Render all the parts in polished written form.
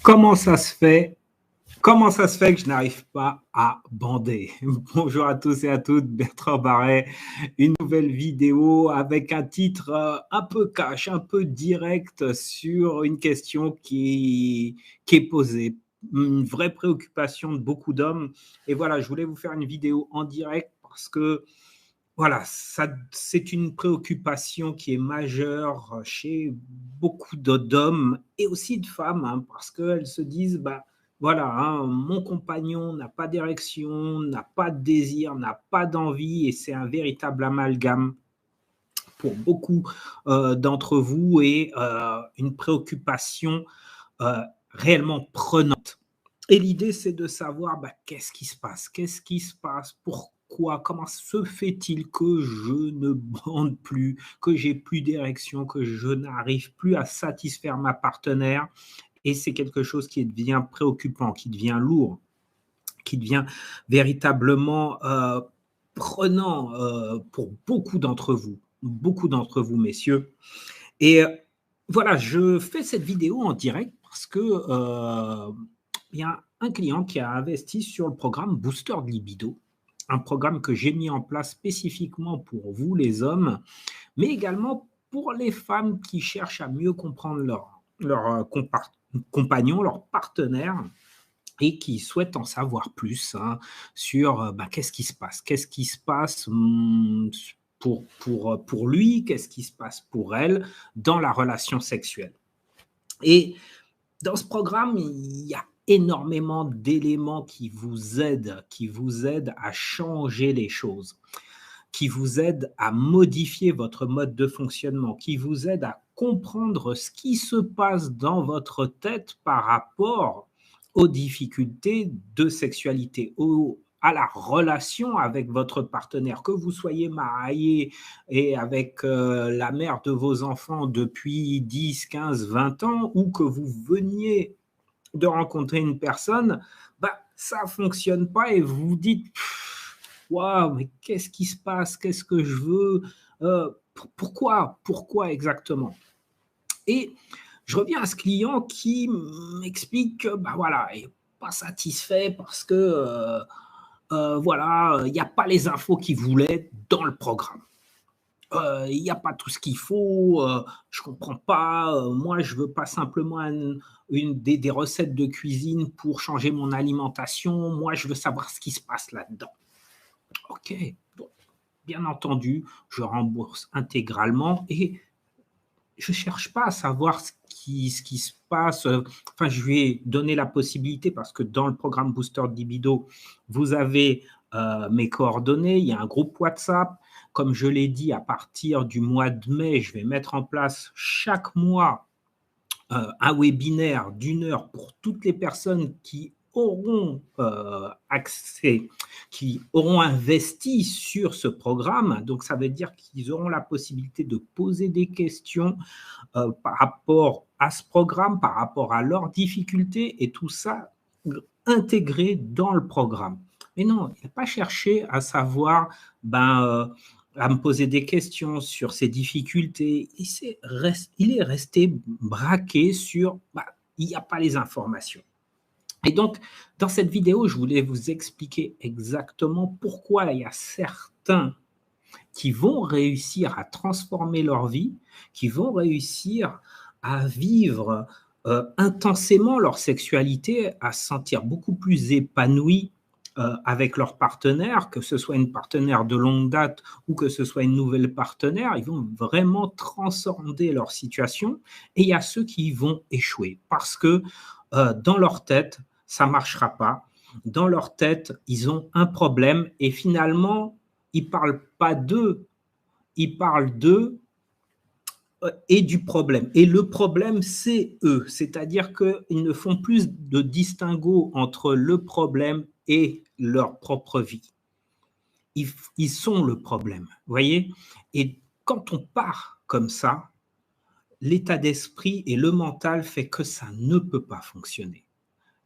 Comment ça se fait Comment ça se fait que je n'arrive pas à bander? Bonjour à tous et à toutes, Bertrand Barret, une nouvelle vidéo avec un titre un peu cash, un peu direct sur une question qui est posée, une vraie préoccupation de beaucoup d'hommes. Et voilà, je voulais vous faire une vidéo en direct parce que voilà, c'est une préoccupation qui est majeure chez beaucoup d'hommes et aussi de femmes, hein, parce qu'elles se disent, bah, voilà, hein, mon compagnon n'a pas d'érection, n'a pas de désir, n'a pas d'envie, et c'est un véritable amalgame pour beaucoup d'entre vous et une préoccupation euh, réellement prenante. Et l'idée, c'est de savoir bah, qu'est-ce qui se passe, pourquoi, comment se fait-il que je ne bande plus, que j'ai plus d'érection, que je n'arrive plus à satisfaire ma partenaire. Et c'est quelque chose qui devient préoccupant, qui devient lourd, qui devient véritablement prenant pour beaucoup d'entre vous, messieurs. Et voilà, je fais cette vidéo en direct parce que il y a un client qui a investi sur le programme Booster de Libido, un programme que j'ai mis en place spécifiquement pour vous, les hommes, mais également pour les femmes qui cherchent à mieux comprendre leur compagnon, leur partenaire, et qui souhaitent en savoir plus hein, sur bah, qu'est-ce qui se passe pour lui, qu'est-ce qui se passe pour elle dans la relation sexuelle. Et dans ce programme, il y a énormément d'éléments qui vous aident à changer les choses, qui vous aident à modifier votre mode de fonctionnement, qui vous aident à comprendre ce qui se passe dans votre tête par rapport aux difficultés de sexualité, à la relation avec votre partenaire, que vous soyez marié et avec la mère de vos enfants depuis 10, 15, 20 ans, ou que vous veniez de rencontrer une personne, bah, ça ne fonctionne pas et vous vous dites waouh, mais qu'est-ce qui se passe? Qu'est-ce que je veux? Pourquoi exactement? Et je reviens à ce client qui m'explique que bah voilà, il n'est pas satisfait parce que voilà, il n'y a pas les infos qu'il voulait dans le programme. Il n'y a pas tout ce qu'il faut, je ne comprends pas, moi je veux pas simplement des recettes de cuisine pour changer mon alimentation, moi je veux savoir ce qui se passe là-dedans. Ok, bon, bien entendu, je rembourse intégralement et je ne cherche pas à savoir ce qui se passe. Enfin, je lui ai donné la possibilité parce que dans le programme Booster de Libido, vous avez mes coordonnées, il y a un groupe WhatsApp. Comme je l'ai dit, à partir du mois de mai, je vais mettre en place chaque mois un webinaire d'une heure pour toutes les personnes qui auront accès, qui auront investi sur ce programme. Donc, ça veut dire qu'ils auront la possibilité de poser des questions par rapport à ce programme, par rapport à leurs difficultés et tout ça intégré dans le programme. Mais non, il n'a pas cherché à savoir, à me poser des questions sur ses difficultés. Il est resté braqué sur, il n'y a pas les informations. Et donc, dans cette vidéo, je voulais vous expliquer exactement pourquoi il y a certains qui vont réussir à transformer leur vie, qui vont réussir à vivre intensément leur sexualité, à se sentir beaucoup plus épanouis avec leur partenaire, que ce soit une partenaire de longue date ou que ce soit une nouvelle partenaire, ils vont vraiment transcender leur situation. Et il y a ceux qui vont échouer parce que dans leur tête, ça ne marchera pas. Dans leur tête, ils ont un problème et finalement, ils ne parlent pas d'eux, ils parlent d'eux et du problème. Et le problème, c'est eux. C'est-à-dire qu'ils ne font plus de distinguo entre le problème et leur propre vie. Ils sont le problème, vous voyez? Et quand on part comme ça, l'état d'esprit et le mental fait que ça ne peut pas fonctionner.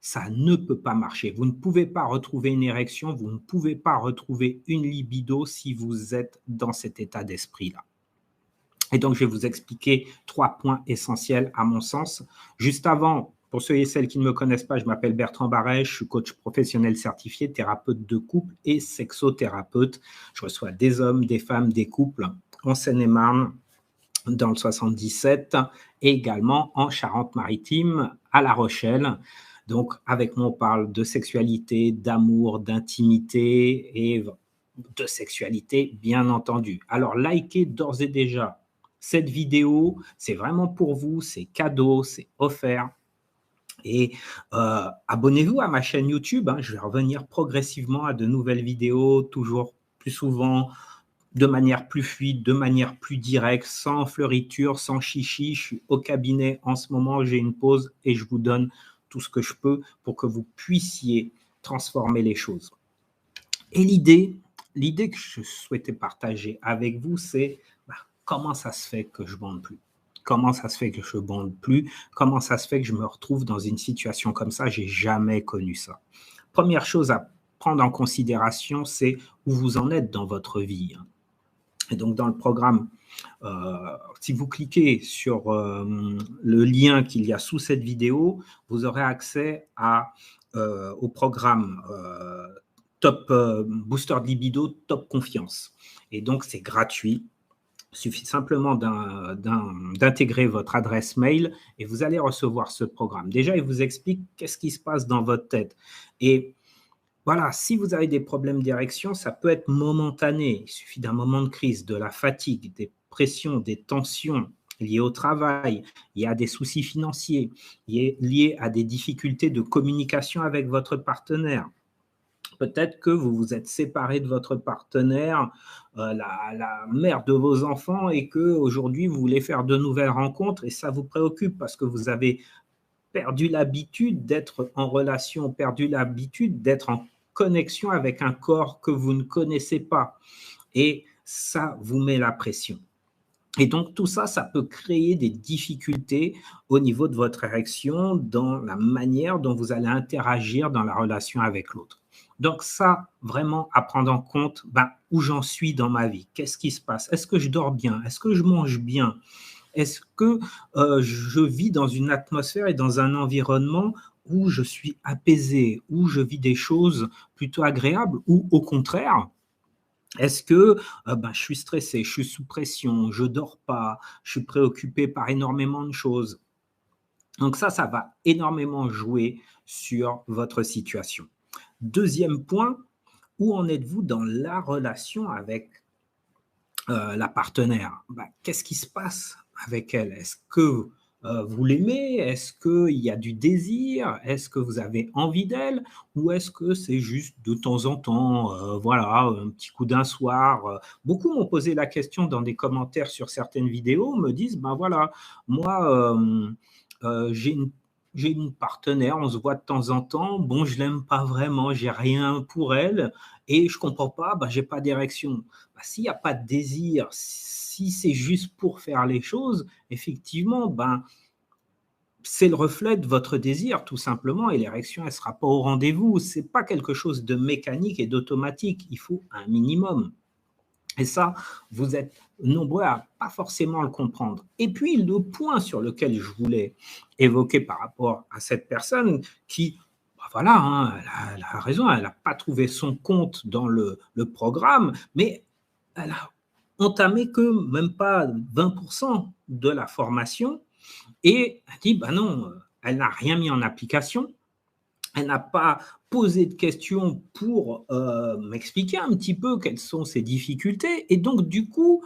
Ça ne peut pas marcher. Vous ne pouvez pas retrouver une érection, vous ne pouvez pas retrouver une libido si vous êtes dans cet état d'esprit-là. Et donc, je vais vous expliquer 3 points essentiels à mon sens. Juste avant, Pour ceux et celles qui ne me connaissent pas, je m'appelle Bertrand Barret, je suis coach professionnel certifié, thérapeute de couple et sexothérapeute. Je reçois des hommes, des femmes, des couples en Seine-et-Marne, dans le 77 et également en Charente-Maritime, à La Rochelle. Donc, avec moi, on parle de sexualité, d'amour, d'intimité et de sexualité, bien entendu. Alors, likez d'ores et déjà cette vidéo. C'est vraiment pour vous, c'est cadeau, c'est offert. Et abonnez-vous à ma chaîne YouTube. Je vais revenir progressivement à de nouvelles vidéos, toujours plus souvent, de manière plus fluide, de manière plus directe, sans fleuriture, sans chichi. Je suis au cabinet en ce moment, j'ai une pause et je vous donne tout ce que je peux pour que vous puissiez transformer les choses. Et l'idée que je souhaitais partager avec vous, c'est comment ça se fait que je ne bande plus? Comment ça se fait que je ne bande plus? Comment ça se fait que je me retrouve dans une situation comme ça? Je n'ai jamais connu ça. Première chose à prendre en considération, c'est où vous en êtes dans votre vie. Et donc, dans le programme, si vous cliquez sur le lien qu'il y a sous cette vidéo, vous aurez accès au programme Top Booster de Libido, Top Confiance. Et donc, c'est gratuit. Il suffit simplement d'intégrer votre adresse mail et vous allez recevoir ce programme. Déjà, il vous explique qu'est-ce qui se passe dans votre tête. Et voilà, si vous avez des problèmes d'érection, ça peut être momentané. Il suffit d'un moment de crise, de la fatigue, des pressions, des tensions liées au travail, liées à des soucis financiers, liées à des difficultés de communication avec votre partenaire. Peut-être que vous vous êtes séparé de votre partenaire, la mère de vos enfants, et qu'aujourd'hui, vous voulez faire de nouvelles rencontres et ça vous préoccupe parce que vous avez perdu l'habitude d'être en relation, perdu l'habitude d'être en connexion avec un corps que vous ne connaissez pas. Et ça vous met la pression. Et donc, tout ça, ça peut créer des difficultés au niveau de votre érection, dans la manière dont vous allez interagir dans la relation avec l'autre. Donc ça, vraiment, à prendre en compte où j'en suis dans ma vie. Qu'est-ce qui se passe? Est-ce que je dors bien? Est-ce que je mange bien? Est-ce que je vis dans une atmosphère et dans un environnement où je suis apaisé, où je vis des choses plutôt agréables, ou au contraire, est-ce que je suis stressé, je suis sous pression, je ne dors pas, je suis préoccupé par énormément de choses? Donc ça va énormément jouer sur votre situation. Deuxième point, où en êtes-vous dans la relation avec la partenaire? Qu'est-ce qui se passe avec elle? Est-ce que vous l'aimez? Est-ce qu'il y a du désir? Est-ce que vous avez envie d'elle? Ou est-ce que c'est juste de temps en temps, voilà, un petit coup d'un soir? Beaucoup m'ont posé la question dans des commentaires sur certaines vidéos, me disent, voilà, moi, j'ai une partenaire, on se voit de temps en temps, bon, je l'aime pas vraiment, j'ai rien pour elle et je comprends pas, j'ai pas d'érection. S'il n'y a pas de désir, si c'est juste pour faire les choses, effectivement, c'est le reflet de votre désir, tout simplement, et l'érection, elle ne sera pas au rendez-vous. Ce n'est pas quelque chose de mécanique et d'automatique. Il faut un minimum. Et ça, vous êtes nombreux à pas forcément le comprendre. Et puis, le point sur lequel je voulais évoquer par rapport à cette personne qui, voilà, elle a raison, elle n'a pas trouvé son compte dans le programme, mais elle a entamé que même pas 20% de la formation et elle dit, non, elle n'a rien mis en application. Elle n'a pas posé de questions pour m'expliquer un petit peu quelles sont ses difficultés. Et donc, du coup,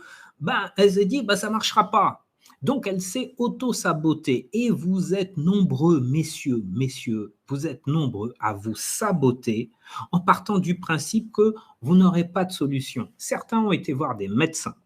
elle s'est dit, ça ne marchera pas. Donc, elle s'est auto-sabotée. Et vous êtes nombreux, messieurs, vous êtes nombreux à vous saboter en partant du principe que vous n'aurez pas de solution. Certains ont été voir des médecins.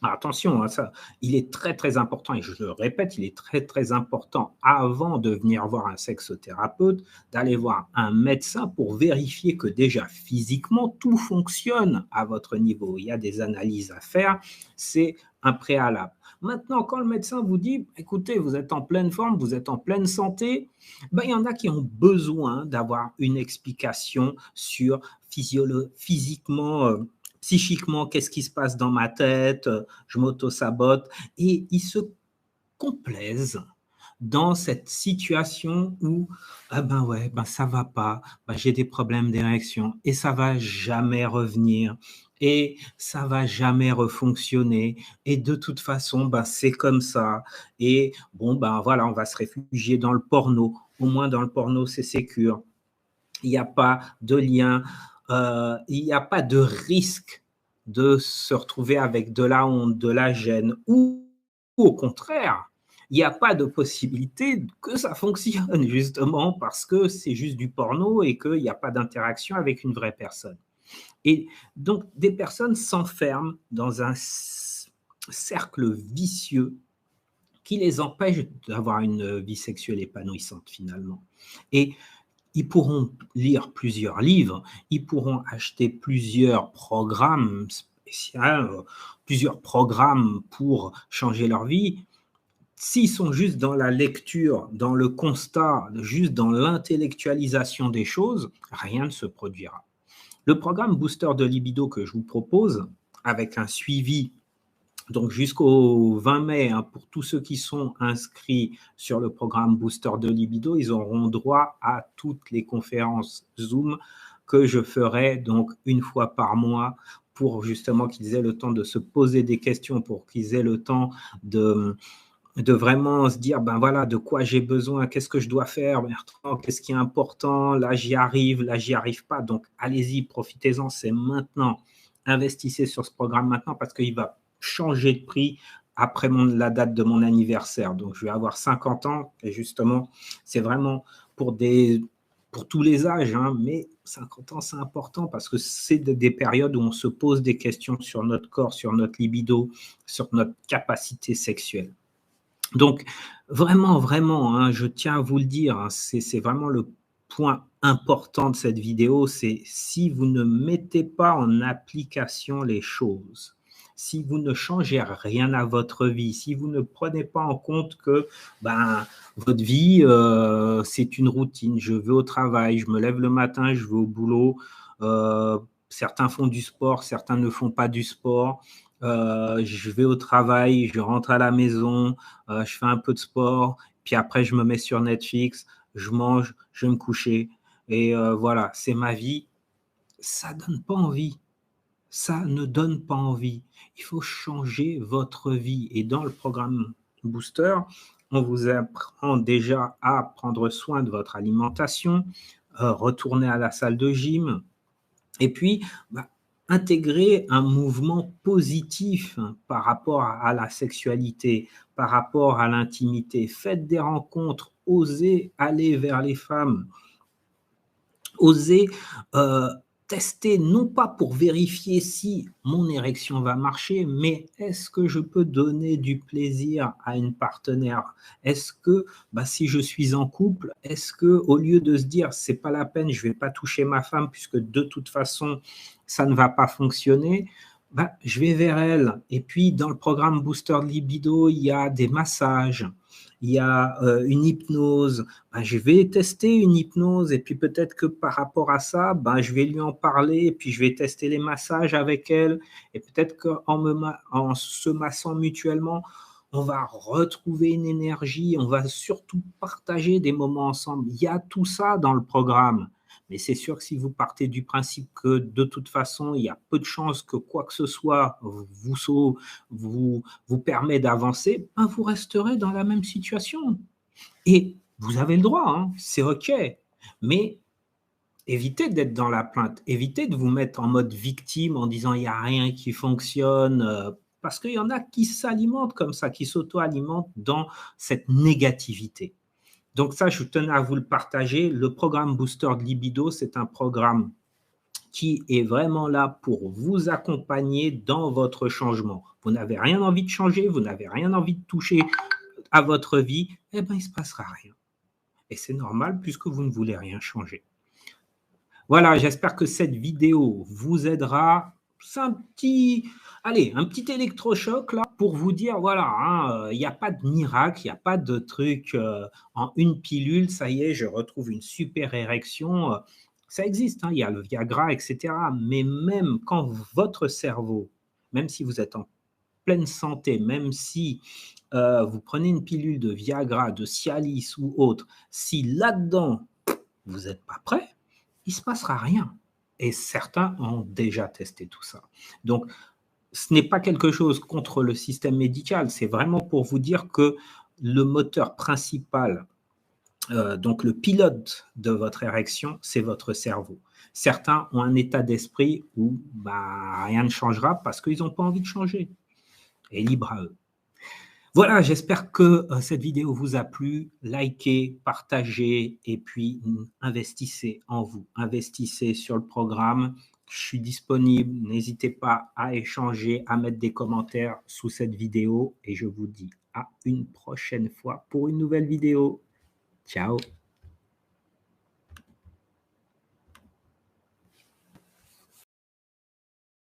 Attention, ça, il est très, très important, et je le répète, il est très, très important, avant de venir voir un sexothérapeute, d'aller voir un médecin pour vérifier que déjà physiquement, tout fonctionne à votre niveau. Il y a des analyses à faire, c'est un préalable. Maintenant, quand le médecin vous dit, écoutez, vous êtes en pleine forme, vous êtes en pleine santé, il y en a qui ont besoin d'avoir une explication sur physiquement, psychiquement, qu'est-ce qui se passe dans ma tête, je m'auto-sabote, et ils se complaisent dans cette situation où ah ben ouais, ben ça va pas, ben j'ai des problèmes d'érection et ça va jamais revenir et ça va jamais refonctionner et de toute façon, ben c'est comme ça et bon, ben voilà, on va se réfugier dans le porno. Au moins dans le porno, c'est sécure. Il n'y a pas de lien, il n'y a pas de risque de se retrouver avec de la honte, de la gêne ou au contraire, il n'y a pas de possibilité que ça fonctionne justement parce que c'est juste du porno et qu'il n'y a pas d'interaction avec une vraie personne. Et donc des personnes s'enferment dans un cercle vicieux qui les empêche d'avoir une vie sexuelle épanouissante finalement. Et ils pourront lire plusieurs livres, ils pourront acheter plusieurs programmes spéciaux, plusieurs programmes pour changer leur vie. S'ils sont juste dans la lecture, dans le constat, juste dans l'intellectualisation des choses, rien ne se produira. Le programme Booster de libido que je vous propose, avec un suivi donc jusqu'au 20 mai, hein, pour tous ceux qui sont inscrits sur le programme Booster de Libido, ils auront droit à toutes les conférences Zoom que je ferai donc une fois par mois pour justement qu'ils aient le temps de se poser des questions, pour qu'ils aient le temps de vraiment se dire, ben voilà, de quoi j'ai besoin, qu'est-ce que je dois faire, Bertrand, qu'est-ce qui est important, là j'y arrive pas. Donc allez-y, profitez-en, c'est maintenant. Investissez sur ce programme maintenant parce qu'il va changer de prix après la date de mon anniversaire. Donc je vais avoir 50 ans et justement, c'est vraiment pour pour tous les âges, hein, mais 50 ans, c'est important parce que c'est des périodes où on se pose des questions sur notre corps, sur notre libido, sur notre capacité sexuelle. Donc, vraiment, vraiment, hein, je tiens à vous le dire, hein, c'est vraiment le point important de cette vidéo, c'est si vous ne mettez pas en application les choses, si vous ne changez rien à votre vie, si vous ne prenez pas en compte que ben, votre vie, c'est une routine, je vais au travail, je me lève le matin, je vais au boulot, certains font du sport, certains ne font pas du sport, je vais au travail, je rentre à la maison, je fais un peu de sport, puis après je me mets sur Netflix, je mange, je vais me coucher. Et voilà, c'est ma vie. Ça donne pas envie. Ça ne donne pas envie. Il faut changer votre vie. Et dans le programme Booster, on vous apprend déjà à prendre soin de votre alimentation, retourner à la salle de gym, et puis, bah, intégrer un mouvement positif par rapport à la sexualité, par rapport à l'intimité. Faites des rencontres, osez aller vers les femmes, osez tester, non pas pour vérifier si mon érection va marcher, mais est-ce que je peux donner du plaisir à une partenaire? Est-ce que, bah, si je suis en couple, est-ce que au lieu de se dire c'est pas la peine, je vais pas toucher ma femme puisque de toute façon ça ne va pas fonctionner, bah, je vais vers elle. Et puis dans le programme Booster de Libido, il y a des massages, il y a une hypnose. Ben, je vais tester une hypnose et puis peut-être que par rapport à ça, ben, je vais lui en parler et puis je vais tester les massages avec elle et peut-être qu'en se massant mutuellement, on va retrouver une énergie, on va surtout partager des moments ensemble. Il y a tout ça dans le programme. Mais c'est sûr que si vous partez du principe que de toute façon, il y a peu de chances que quoi que ce soit vous permet d'avancer, ben vous resterez dans la même situation. Et vous avez le droit, hein, c'est OK. Mais évitez d'être dans la plainte, évitez de vous mettre en mode victime en disant il n'y a rien qui fonctionne, parce qu'il y en a qui s'alimentent comme ça, qui s'auto-alimentent dans cette négativité. Donc ça, je tenais à vous le partager. Le programme Booster de Libido, c'est un programme qui est vraiment là pour vous accompagner dans votre changement. Vous n'avez rien envie de changer, vous n'avez rien envie de toucher à votre vie, eh bien, il ne se passera rien. Et c'est normal puisque vous ne voulez rien changer. Voilà, j'espère que cette vidéo vous aidera. C'est un petit électrochoc là pour vous dire, voilà, hein, il n'y a pas de miracle, il n'y a pas de truc en une pilule, ça y est, je retrouve une super érection. Ça existe, hein, il y a le Viagra, etc. Mais même quand votre cerveau, même si vous êtes en pleine santé, même si vous prenez une pilule de Viagra, de Cialis ou autre, si là-dedans, vous n'êtes pas prêt, il ne se passera rien. Et certains ont déjà testé tout ça. Donc, ce n'est pas quelque chose contre le système médical, c'est vraiment pour vous dire que le moteur principal, donc le pilote de votre érection, c'est votre cerveau. Certains ont un état d'esprit où rien ne changera parce qu'ils n'ont pas envie de changer. Et libre à eux. Voilà, j'espère que cette vidéo vous a plu. Likez, partagez et puis investissez en vous. Investissez sur le programme. Je suis disponible. N'hésitez pas à échanger, à mettre des commentaires sous cette vidéo et je vous dis à une prochaine fois pour une nouvelle vidéo. Ciao.